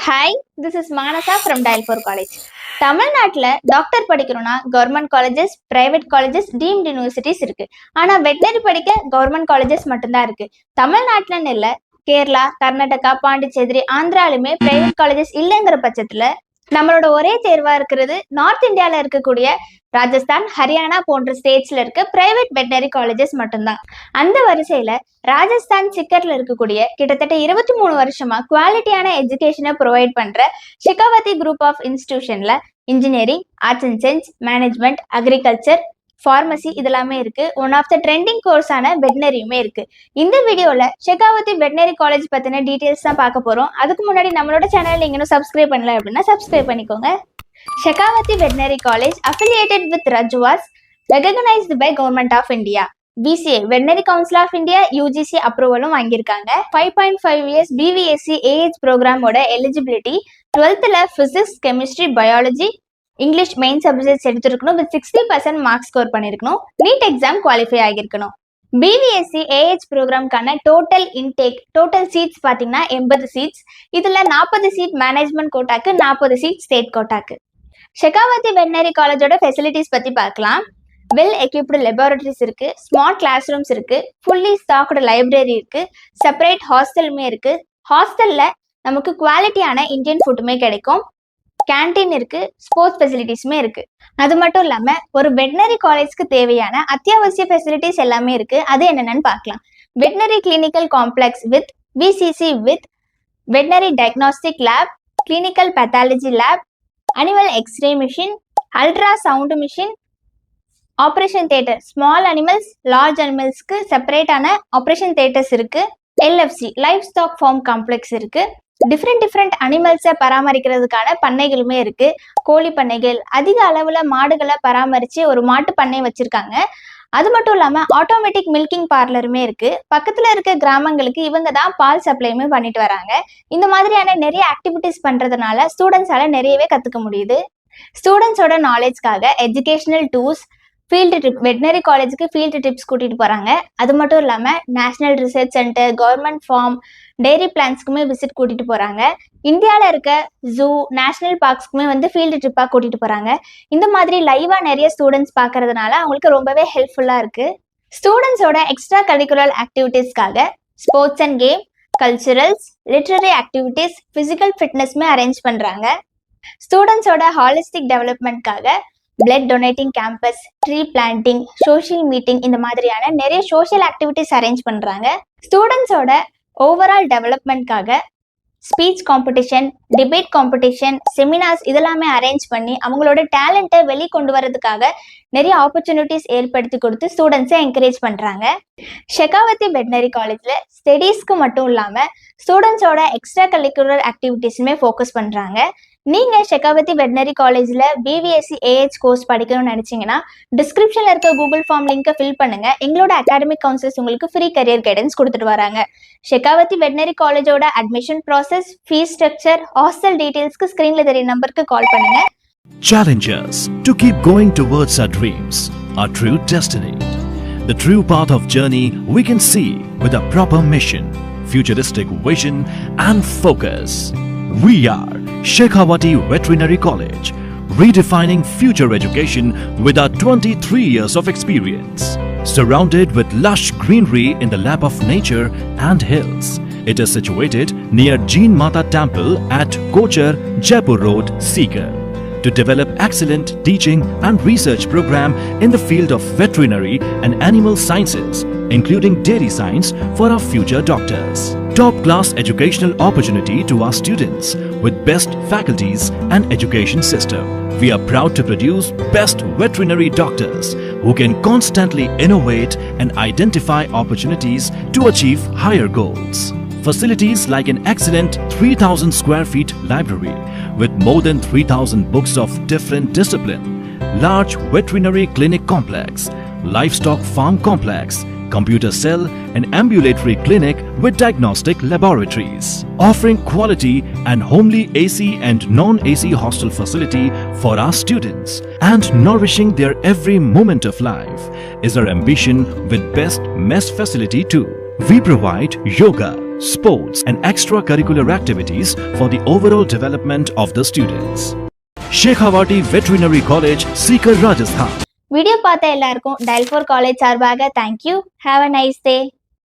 Hi, this is Manasa from டயல்பூர் college. தமிழ்நாட்டில் doctor படிக்கணும்னா government colleges, private colleges, deemed universities இருக்கு. ஆனால் வெட்டினரி படிக்க கவர்மெண்ட் காலேஜஸ் மட்டும்தான் இருக்கு. தமிழ்நாட்டிலன்னு இல்லை, கேரளா, கர்நாடகா, பாண்டிச்சேரி, ஆந்திராலுமே பிரைவேட் காலேஜஸ் இல்லைங்கிற பட்சத்தில் நம்மளோட ஒரே தேர்வா இருக்கிறது நார்த் இந்தியால இருக்கக்கூடிய ராஜஸ்தான், ஹரியானா போன்ற ஸ்டேட்ஸ்ல இருக்க பிரைவேட் வெட்டினரி காலேஜஸ் மட்டும்தான். அந்த வரிசையில ராஜஸ்தான் சிக்கர்ல இருக்கக்கூடிய கிட்டத்தட்ட 23 வருஷமா குவாலிட்டியான எஜுகேஷனை ப்ரொவைட் பண்ற ஷெகாவதி குரூப் ஆஃப் இன்ஸ்டிடியூஷன்ல engineering, arts and science, management, agriculture, pharmacy இதெல்லாமே இருக்கு. ஒன் ஆஃப் த ட்ரெண்டிங் கோர்ஸான வெட்டினரியுமே இருக்கு. இந்த வீடியோல ஷெகாவதி வெட்டினரி காலேஜ் பத்தின டீடைல்ஸ் தான் பார்க்க போறோம். அதுக்கு முன்னாடி நம்மளோட சேனல் நீங்க இன்னும் சப்ஸ்கிரைப் பண்ணல அப்படின்னா சப்ஸ்கிரைப் பண்ணிக்கோங்க. Shekhawati veterinary college affiliated with Rajwas, recognized by Government of India. BCA veterinary council of India UGC அப்ரூவலும் வாங்கியிருக்காங்க. 5.5 years BVSc AH ப்ரோக்ராமோட eligibility 12th physics, chemistry, biology, English main subjects எடுத்துருக்கணும். வித் 60% மார்க்ஸ் ஸ்கோர் பண்ணியிருக்கணும். NEET exam qualify ஆகியிருக்கணும். BVSc AH ப்ரோக்ராம்கான total intake, total seats பார்த்தீங்கன்னா 80 seats. இதில் 40 seat management கோட்டாக்கு, 40 சீட் ஸ்டேட் கோட்டாக்கு. ஷெகாவதி வெட்டினரி காலேஜோட ஃபெசிலிட்டிஸ் பற்றி பார்க்கலாம். வெல் எக்யூப்டு லெபார்டரிஸ் இருக்கு, ஸ்மார்ட் கிளாஸ் ரூம்ஸ் இருக்கு, ஃபுல்லி ஸ்டாக்டு லைப்ரரி இருக்கு, செப்பரேட் ஹாஸ்டலுமே இருக்கு. ஹாஸ்டல்ல நமக்கு குவாலிட்டியான இந்தியன் ஃபுட்டுமே கிடைக்கும். கேன்டீன் இருக்கு, ஸ்போர்ட்ஸ் ஃபெசிலிட்டிஸுமே இருக்கு. அது மட்டும் இல்லாம ஒரு வெட்டினரி காலேஜ்க்கு தேவையான அத்தியாவசிய ஃபெசிலிட்டிஸ் எல்லாமே இருக்கு. அது என்னென்னு பார்க்கலாம். Veterinary clinical complex with VCC with veterinary diagnostic lab, clinical pathology lab, animal x-ray machine, ultrasound machine, operation theatre, small animals, large அனிமல்ஸ்க்கு செப்பரேட்டான ஆப்ரேஷன் தியேட்டர்ஸ் இருக்கு. LFC livestock farm complex இருக்கு. Different அனிமல்ஸை பராமரிக்கிறதுக்கான பண்ணைகளுமே இருக்கு. கோழி பண்ணைகள், அதிக அளவுல மாடுகளை பராமரிச்சு ஒரு மாட்டு பண்ணை வச்சிருக்காங்க. அது மட்டும் இல்லாம ஆட்டோமேட்டிக் மில்கிங் பார்லருமே இருக்கு. பக்கத்துல இருக்க கிராமங்களுக்கு இவங்க தான் பால் சப்ளையுமே பண்ணிட்டு வராங்க. இந்த மாதிரியான நிறைய ஆக்டிவிட்டிஸ் பண்றதுனால ஸ்டூடெண்ட்ஸால நிறையவே கத்துக்க முடியுது. ஸ்டூடெண்ட்ஸோட நாலேஜ்க்காக educational tours, field trip, veterinary காலேஜுக்கு ஃபீல்டு ட்ரிப்ஸ் கூட்டிட்டு போறாங்க. அது மட்டும் இல்லாம national research centre, government farm, dairy பிளான்ஸ்க்குமே விசிட் கூட்டிட்டு போறாங்க. இந்தியாவில் இருக்க ஜூ, நேஷனல் பார்க்ஸ்க்குமே ஃபீல்டு ட்ரிப்பா கூட்டிட்டு போறாங்க. இந்த மாதிரி லைவா நிறைய ஸ்டூடெண்ட்ஸ் பார்க்கறதுனால அவங்களுக்கு ரொம்பவே ஹெல்ப்ஃபுல்லா இருக்கு. ஸ்டூடெண்ட்ஸோட எக்ஸ்ட்ரா கரிக்குலர் ஆக்டிவிட்டீஸ்க்காக sports and game, culturals, literary activities, physical ஃபிட்னஸ்மே அரேஞ்ச் பண்றாங்க. ஸ்டூடெண்ட்ஸோட ஹாலிஸ்டிக் டெவலப்மெண்ட்காக blood donating camps, tree planting, social meeting இந்த மாதிரியான நிறைய சோஷியல் ஆக்டிவிட்டிஸ் அரேஞ்ச் பண்றாங்க. ஸ்டூடெண்ட்ஸோட ஓவரால் டெவலப்மெண்ட்காக speech competition, debate competition, seminars இதெல்லாமே அரேஞ்ச் பண்ணி அவங்களோட டேலண்ட்டை வெளிக்கொண்டு வரதுக்காக நிறைய ஆப்பர்ச்சுனிட்டிஸ் ஏற்படுத்தி கொடுத்து ஸ்டூடெண்ட்ஸை என்கரேஜ் பண்றாங்க. ஷெகாவதி வெட்டினரி காலேஜ்ல ஸ்டடீஸ்க்கு மட்டும் இல்லாம ஸ்டூடெண்ட்ஸோட எக்ஸ்ட்ரா கரிக்குலர் ஆக்டிவிட்டிஸுமே ஃபோக்கஸ் பண்றாங்க. நீங்க ஷெகாவதி வெட்டினரி காலேஜ்ல BVSc AH கோர்ஸ் படிக்கணும்னு நினைச்சீங்கன்னா டிஸ்கிரிப்ஷன்ல இருக்க கூகுள் ஃபார்ம் லிங்கை ஃபில் பண்ணுங்க. எங்களோட அகாடமிக் கவுன்சிலர்ஸ் உங்களுக்கு ஃப்ரீ கரியர் கைடன்ஸ் கொடுத்துட்டு வராங்க. ஷெகாவதி வெட்டினரி காலேஜோட admission process, fees structure, hostel டீடைல்ஸ்க்கு ஸ்கிரீன்ல தெரிய நம்பருக்கு கால் பண்ணுங்க. Challenge us to keep going towards our dreams, our true destiny. The true path of journey we can see with a proper mission, futuristic vision and focus. We are ஷெகாவதி Veterinary College, redefining future education with our 23 years of experience. Surrounded with lush greenery in the lap of nature and hills, it is situated near Jeen Mata Temple at Kochar, Jaipur Road, Sikar. To develop excellent teaching and research program in the field of veterinary and animal sciences, including dairy science for our future doctors. Top class educational opportunity to our students with best faculties and education system. We are proud to produce best veterinary doctors who can constantly innovate and identify opportunities to achieve higher goals. Facilities like an excellent 3,000 square feet library with more than 3,000 books of different discipline, large veterinary clinic complex, livestock farm complex, computer cell and ambulatory clinic with diagnostic laboratories. Offering quality and homely AC and non-AC hostel facility for our students and nourishing their every moment of life is our ambition with best mess facility too. We provide yoga, sports, and extracurricular activities for the overall development of the students. Shekhawati Veterinary College, Sikar, Rajasthan. Video பார்த்த எல்லாருக்கும் டயல்4 college சார்பாக thank you. Have a nice day.